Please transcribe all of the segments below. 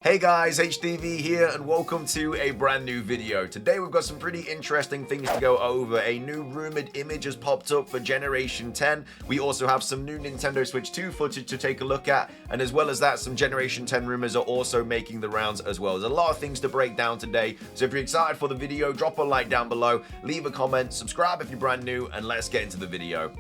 Hey guys, HDV here and welcome to a brand new video. Today we've got some pretty interesting things to go over. A new rumored image has popped up for Generation 10. We also have some new Nintendo Switch 2 footage to take a look at, and as well as that, some Generation 10 rumors are also making the rounds as well. There's a lot of things to break down today, so if you're excited for the video, drop a like down below, leave a comment, subscribe if you're brand new, and let's get into the video.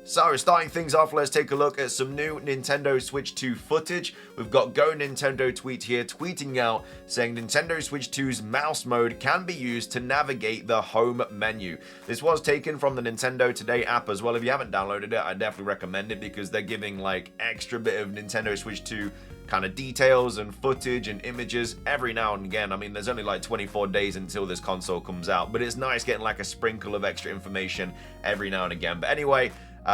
So, starting things off, let's take a look at some new Nintendo Switch 2 footage. We've got Go Nintendo tweet here tweeting out saying Nintendo Switch 2's mouse mode can be used to navigate the home menu. This was taken from the Nintendo Today app as well. If you haven't downloaded it, I definitely recommend it because they're giving like extra bit of Nintendo Switch 2 kind of details and footage and images every now and again. I mean, there's only like 24 days until this console comes out, but it's nice getting like a sprinkle of extra information every now and again. But anyway,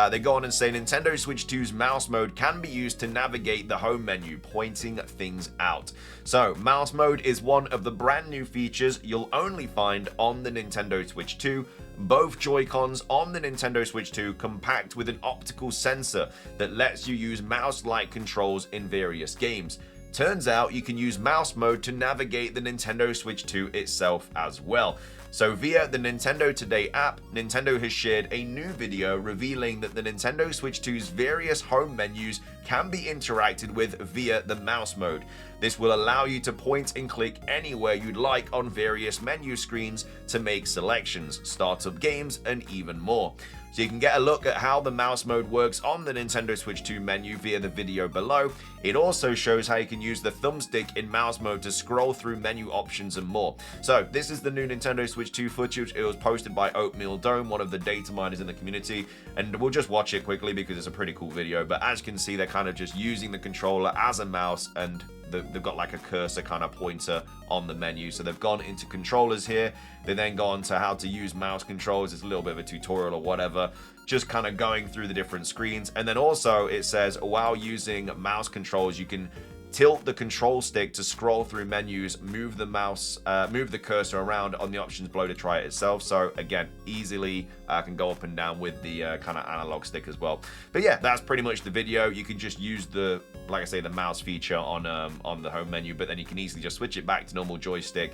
they go on and say Nintendo Switch 2's mouse mode can be used to navigate the home menu, pointing things out. So, mouse mode is one of the brand new features you'll only find on the Nintendo Switch 2. Both Joy-Cons on the Nintendo Switch 2 compact with an optical sensor that lets you use mouse-like controls in various games. Turns out you can use mouse mode to navigate the Nintendo Switch 2 itself as well. So via the Nintendo Today app, Nintendo has shared a new video revealing that the Nintendo Switch 2's various home menus can be interacted with via the mouse mode. This will allow you to point and click anywhere you'd like on various menu screens to make selections, start up games, and even more. So you can get a look at how the mouse mode works on the Nintendo Switch 2 menu via the video below. It also shows how you can use the thumbstick in mouse mode to scroll through menu options and more. So this is the new Nintendo Switch 2 footage. It was posted by Oatmeal Dome, one of the data miners in the community, and we'll just watch it quickly because it's a pretty cool video. But as you can see, they're kind of just using the controller as a mouse, and they've got like a cursor kind of pointer on the menu. So they've gone into controllers here. They then go on to how to use mouse controls. It's a little bit of a tutorial or whatever, just kind of going through the different screens. And then also it says while using mouse controls, you can tilt the control stick to scroll through menus, move the cursor around on the options below to try it itself. So again, easily can go up and down with the kind of analog stick as well. But yeah, that's pretty much the video. You can just use the, like I say, the mouse feature on the home menu, but then you can easily just switch it back to normal joystick,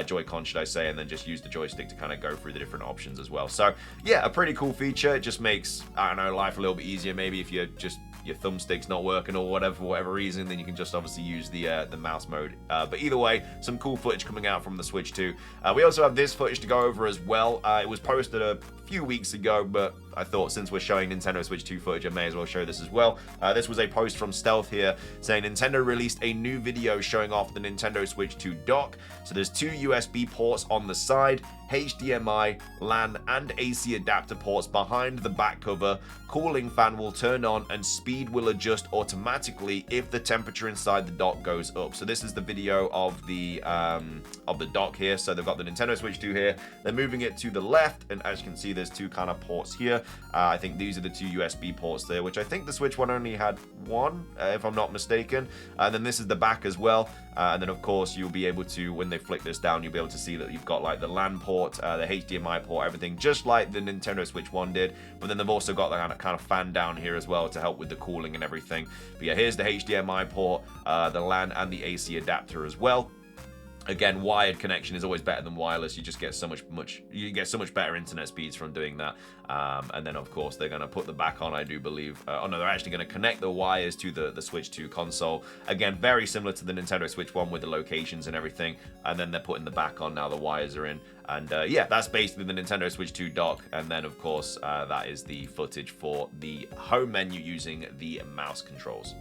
Joy-Con should I say, and then just use the joystick to kind of go through the different options as well. So yeah, a pretty cool feature. It just makes, I don't know, life a little bit easier. Maybe if you're just your thumbstick's not working or whatever, for whatever reason, then you can just obviously use the mouse mode. But either way, some cool footage coming out from the Switch 2. We also have this footage to go over as well. It was posted a few weeks ago, but I thought since we're showing Nintendo Switch 2 footage, I may as well show this as well. This was a post from Stealth here saying Nintendo released a new video showing off the Nintendo Switch 2 dock. So there's two USB ports on the side, HDMI, LAN, and AC adapter ports behind the back cover. Cooling fan will turn on and speed will adjust automatically if the temperature inside the dock goes up. So this is the video of the dock here. So they've got the Nintendo Switch 2 here. They're moving it to the left, and as you can see, there's two kind of ports here. I think these are the two USB ports there, which I think the Switch one only had one, if I'm not mistaken. And then this is the back as well. And then of course you'll be able to, when they flick this down, you'll be able to see that you've got like the LAN port, the HDMI port, everything just like the Nintendo Switch 1 did. But then they've also got the kind of fan down here as well to help with the cooling and everything. But yeah, here's the HDMI port, the LAN, and the AC adapter as well. Again, wired connection is always better than wireless. You just get so much better internet speeds from doing that. And then of course they're going to put the back on, I do believe. Oh no, they're actually going to connect the wires to the Switch 2 console. Again, very similar to the Nintendo Switch 1 with the locations and everything. And then they're putting the back on now, the wires are in. And yeah, that's basically the Nintendo Switch 2 dock. And then of course that is the footage for the home menu using the mouse controls.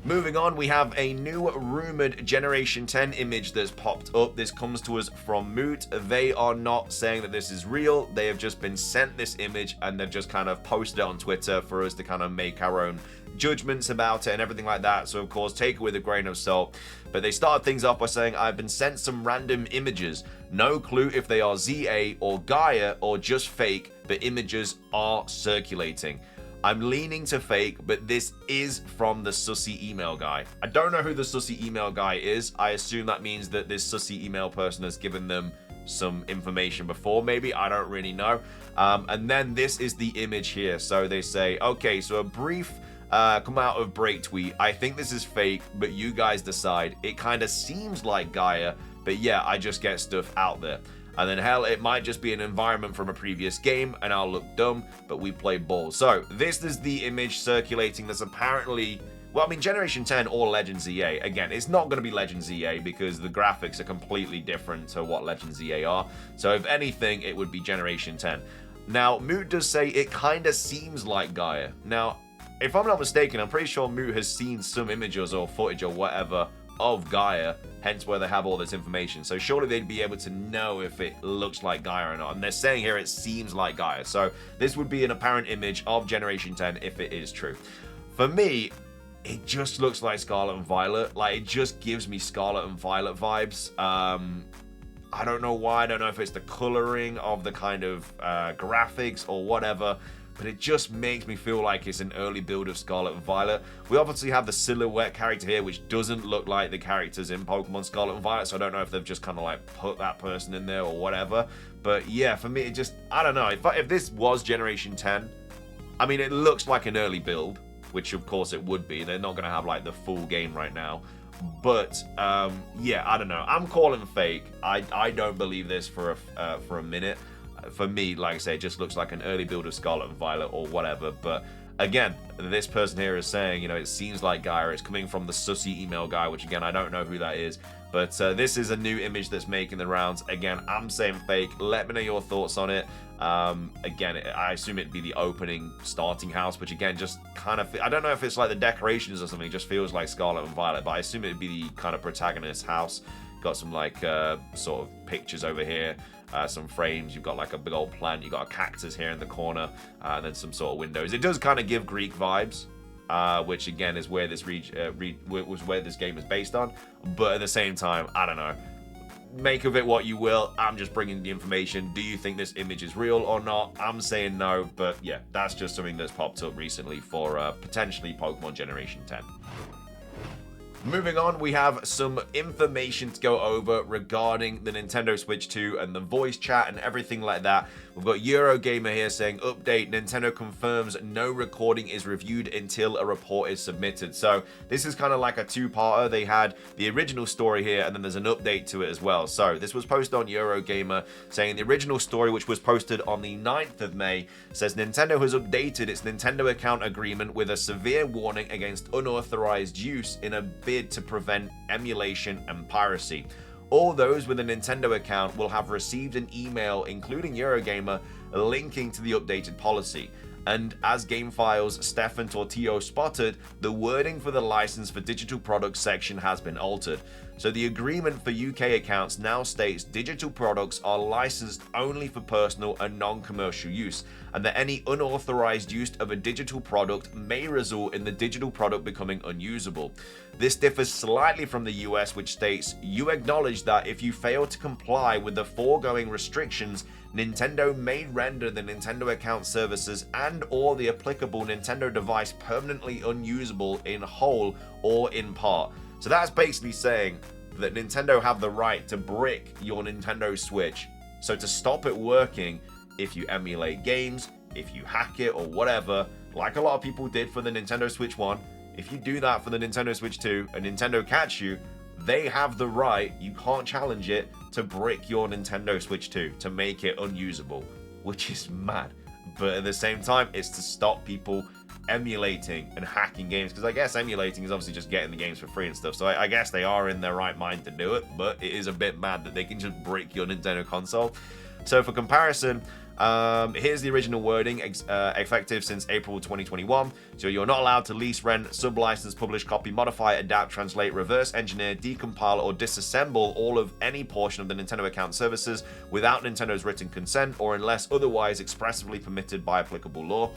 Moving on, we have a new rumored Generation 10 image that's popped up. This comes to us from Moot. They are not saying that this is real. They have just been sent this image and they've just kind of posted it on Twitter for us to kind of make our own judgments about it and everything like that. So of course, take it with a grain of salt. But they started things off by saying, I've been sent some random images. No clue if they are ZA or Gaia or just fake, but images are circulating. I'm leaning to fake, but this is from the sussy email guy. I don't know who the sussy email guy is. I assume that means that this sussy email person has given them some information before, maybe. I don't really know. And then this is the image here. So they say, okay, so a brief come out of Break Tweet. I think this is fake, but you guys decide. It kind of seems like Gaia, but yeah, I just get stuff out there. And then hell, it might just be an environment from a previous game and I'll look dumb, but we play ball. So this is the image circulating that's apparently, well, I mean, Generation 10 or Legends EA. Again, it's not going to be Legends EA because the graphics are completely different to what Legends EA are. So if anything, it would be Generation 10. Now, Moot does say it kind of seems like Gaia. Now, if I'm not mistaken, I'm pretty sure Moot has seen some images or footage or whatever of Gaia, hence where they have all this information. So surely they'd be able to know if it looks like Gaia or not. And they're saying here it seems like Gaia. So this would be an apparent image of Generation 10 if it is true. For me, it just looks like Scarlet and Violet. Like, it just gives me Scarlet and Violet vibes. I don't know why. I don't know if it's the coloring of the kind of graphics or whatever, but it just makes me feel like it's an early build of Scarlet and Violet. We obviously have the silhouette character here, which doesn't look like the characters in Pokemon Scarlet and Violet, so I don't know if they've just kind of like put that person in there or whatever. But yeah, for me, it just, I don't know. If this was Generation 10, I mean, it looks like an early build, which of course it would be. They're not going to have like the full game right now. But yeah, I don't know. I'm calling fake. I don't believe this for a minute. For me, like I say, it just looks like an early build of Scarlet and Violet or whatever. But again, this person here is saying, you know, it seems like Gaia. It's coming from the sussy email guy, which again, I don't know who that is. But this is a new image that's making the rounds. Again, I'm saying fake. Let me know your thoughts on it. Again, I assume it'd be the opening starting house, which again, just kind of, I don't know if it's like the decorations or something. It just feels like Scarlet and Violet, but I assume it'd be the kind of protagonist house. Got some like sort of pictures over here. Some frames, you've got like a big old plant, you've got a cactus here in the corner, and then some sort of windows. It does kind of give Greek vibes, which again is where this was where this game is based on. But at the same time, I don't know. Make of it what you will. I'm just bringing the information. Do you think this image is real or not? I'm saying no, but yeah, that's just something that's popped up recently for potentially Pokemon Generation 10. Moving on, we have some information to go over regarding the Nintendo Switch 2 and the voice chat and everything like that. We've got Eurogamer here saying, update, Nintendo confirms no recording is reviewed until a report is submitted. So this is kind of like a two-parter. They had the original story here, and then there's an update to it as well. So this was posted on Eurogamer saying the original story, which was posted on the 9th of May, says Nintendo has updated its Nintendo account agreement with a severe warning against unauthorized use in a bid to prevent emulation and piracy. All those with a Nintendo account will have received an email, including Eurogamer, linking to the updated policy. And as GameFile's Stefan Tortillo spotted, the wording for the license for digital products section has been altered. So the agreement for UK accounts now states digital products are licensed only for personal and non-commercial use, and that any unauthorized use of a digital product may result in the digital product becoming unusable. This differs slightly from the US, which states, you acknowledge that if you fail to comply with the foregoing restrictions, Nintendo may render the Nintendo account services and or the applicable Nintendo device permanently unusable in whole or in part. So that's basically saying that Nintendo have the right to brick your Nintendo Switch. So to stop it working, if you emulate games, if you hack it or whatever, like a lot of people did for the Nintendo Switch 1, if you do that for the Nintendo Switch 2 and Nintendo catch you, they have the right, you can't challenge it, to brick your Nintendo Switch 2 to make it unusable, which is mad. But at the same time, it's to stop people emulating and hacking games, because I guess emulating is obviously just getting the games for free and stuff, so I guess they are in their right mind to do it, but it is a bit mad that they can just brick your Nintendo console. So for comparison, here's the original wording, effective since April 2021. So you're not allowed to lease, rent, sub-license, publish, copy, modify, adapt, translate, reverse engineer, decompile, or disassemble all of any portion of the Nintendo account services without Nintendo's written consent or unless otherwise expressly permitted by applicable law.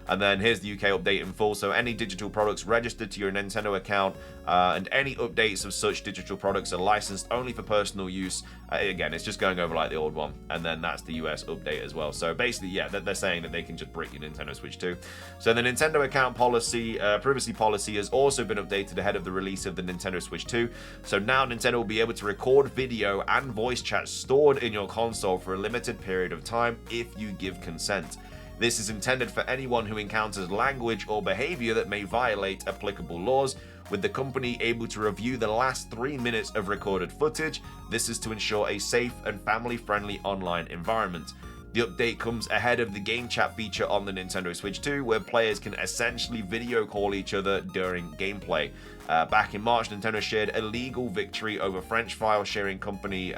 And then here's the UK update in full. So any digital products registered to your Nintendo account and any updates of such digital products are licensed only for personal use. Again, it's just going over like the old one. And then that's the US update as well. So basically, yeah, they're saying that they can just brick your Nintendo Switch 2. So the Nintendo account policy, privacy policy has also been updated ahead of the release of the Nintendo Switch 2. So now Nintendo will be able to record video and voice chat stored in your console for a limited period of time if you give consent. This is intended for anyone who encounters language or behavior that may violate applicable laws, with the company able to review the last 3 minutes of recorded footage. This is to ensure a safe and family-friendly online environment. The update comes ahead of the game chat feature on the Nintendo Switch 2, where players can essentially video call each other during gameplay. Back in March, Nintendo shared a legal victory over French file sharing company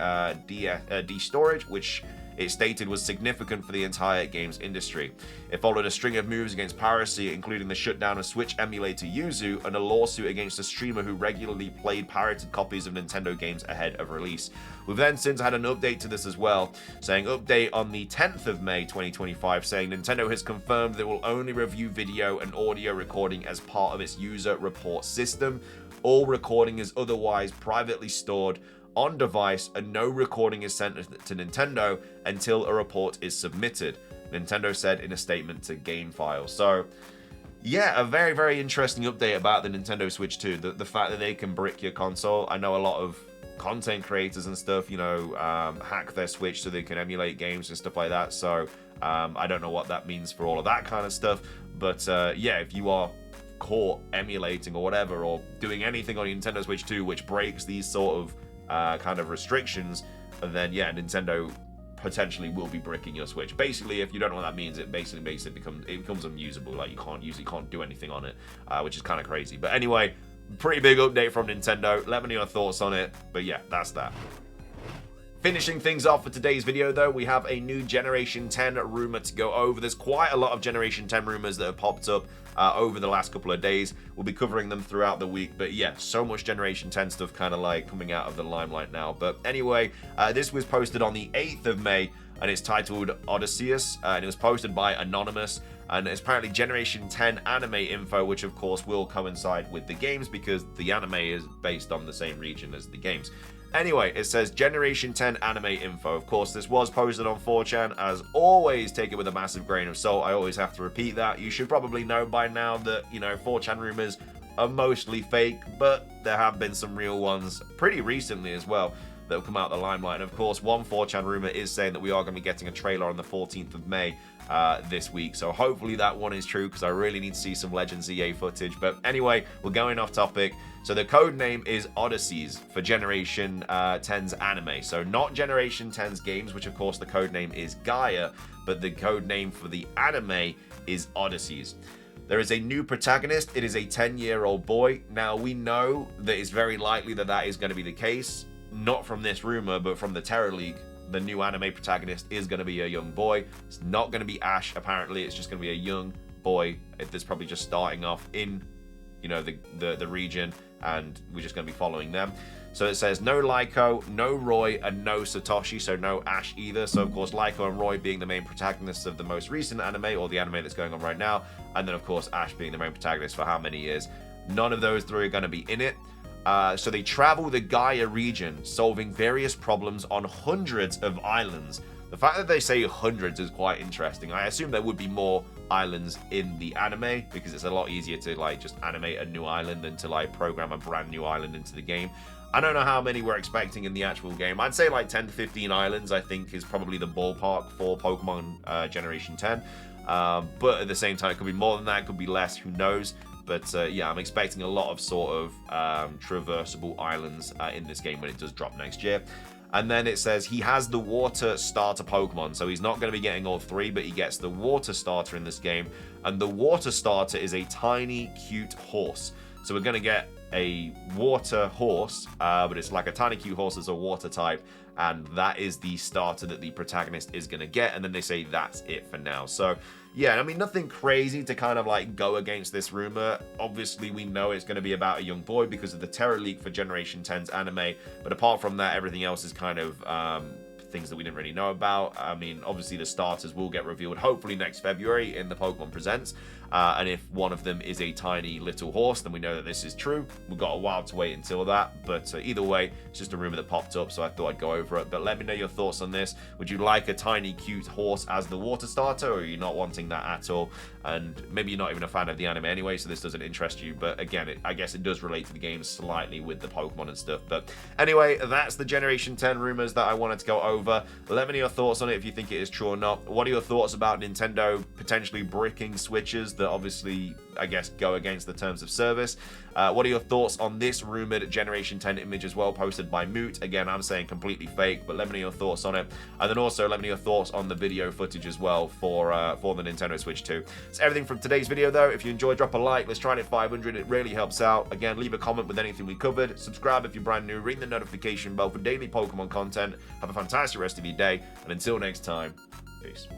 D-Storage, which it stated was significant for the entire games industry. It followed a string of moves against piracy, including the shutdown of Switch emulator Yuzu and a lawsuit against a streamer who regularly played pirated copies of Nintendo games ahead of release. We've then since had an update to this as well, saying update on the 10th of May 2025, saying Nintendo has confirmed that it will only review video and audio recording as part of its user report system. All recording is otherwise privately stored on device, and no recording is sent to Nintendo until a report is submitted, Nintendo said in a statement to GameFile. So yeah, a very, very interesting update about the Nintendo Switch 2. The fact that they can brick your console. I know a lot of content creators and stuff, you know, hack their Switch so they can emulate games and stuff like that. So I don't know what that means for all of that kind of stuff. But yeah, if you are caught emulating or whatever, or doing anything on your Nintendo Switch 2 which breaks these sort of kind of restrictions, and then yeah, Nintendo potentially will be bricking your Switch. Basically, if you don't know what that means, it basically makes it becomes unusable. Like you can't do anything on it, which is kind of crazy. But anyway, pretty big update from Nintendo. Let me know your thoughts on it. But yeah, that's that. Finishing things off for today's video, though, we have a new Generation 10 rumor to go over. There's quite a lot of Generation 10 rumors that have popped up over the last couple of days. We'll be covering them throughout the week, but yeah, so much Generation 10 stuff kind of like coming out of the limelight now. But anyway, this was posted on the 8th of May, and it's titled Odysseus, and it was posted by Anonymous, and it's apparently Generation 10 anime info, which of course will coincide with the games because the anime is based on the same region as the games. Anyway, it says Generation 10 anime info. Of course, this was posted on 4chan. As always, take it with a massive grain of salt. I always have to repeat that. You should probably know by now that, you know, 4chan rumors are mostly fake, but there have been some real ones pretty recently as well that have come out of the limelight. And of course, one 4chan rumor is saying that we are going to be getting a trailer on the 14th of May this week. So hopefully that one is true, because I really need to see some Legends EA footage. But anyway, we're going off topic. So the code name is Odysseus for Generation 10's anime. So not Generation 10's games, which of course the code name is Gaia, but the code name for the anime is Odysseus. There is a new protagonist. It is a 10-year-old boy. Now, we know that it's very likely that that is going to be the case. Not from this rumor, but from the Terror League. The new anime protagonist is going to be a young boy. It's not going to be Ash, apparently. It's just going to be a young boy that's probably just starting off in, you know, the region, and we're just going to be following them. So it says no Laiko, no Roy, and no Satoshi, so no Ash either. So of course Laiko and Roy being the main protagonists of the most recent anime, or the anime that's going on right now, and then of course Ash being the main protagonist for how many years. None of those three are going to be in it. So they travel the Gaia region, solving various problems on hundreds of islands. The fact that they say hundreds is quite interesting. I assume there would be more islands in the anime, because it's a lot easier to like just animate a new island than to like program a brand new island into the game. I don't know how many we're expecting in the actual game. I'd say like 10 to 15 islands, I think, is probably the ballpark for Pokemon Generation 10. But at the same time, it could be more than that, it could be less, who knows. But yeah, I'm expecting a lot of sort of traversable islands in this game when it does drop next year. And then it says he has the water starter Pokemon. So he's not going to be getting all three, but he gets the water starter in this game. And the water starter is a tiny, cute horse. So we're going to get a water horse, but it's like a tiny, cute horse that's a water type. And that is the starter that the protagonist is going to get. And then they say that's it for now. So yeah, I mean, nothing crazy to kind of like go against this rumor. Obviously, we know it's going to be about a young boy because of the Terror Leak for Generation 10's anime. But apart from that, everything else is kind of things that we didn't really know about. I mean, obviously the starters will get revealed hopefully next February in the Pokemon Presents. and if one of them is a tiny little horse, then we know that this is true. We've got a while to wait until that, but either way, it's just a rumor that popped up, so I thought I'd go over it. But let me know your thoughts on this. Would you like a tiny cute horse as the water starter, or are you not wanting that at all? And maybe you're not even a fan of the anime anyway, so this doesn't interest you, but again, I guess it does relate to the game slightly with the Pokemon and stuff. But anyway, that's the Generation 10 rumors that I wanted to go over. Let me know your thoughts on it if you think it is true or not. What are your thoughts about Nintendo potentially bricking Switches that obviously, I guess, go against the terms of service? What are your thoughts on this rumored Generation 10 image as well, posted by Moot? Again, I'm saying completely fake, but let me know your thoughts on it. And then also let me know your thoughts on the video footage as well for the Nintendo Switch 2. That's everything from today's video, though. If you enjoyed, drop a like. Let's try and hit 500. It really helps out. Again, leave a comment with anything we covered. Subscribe if you're brand new. Ring the notification bell for daily Pokemon content. Have a fantastic rest of your day. And until next time, peace.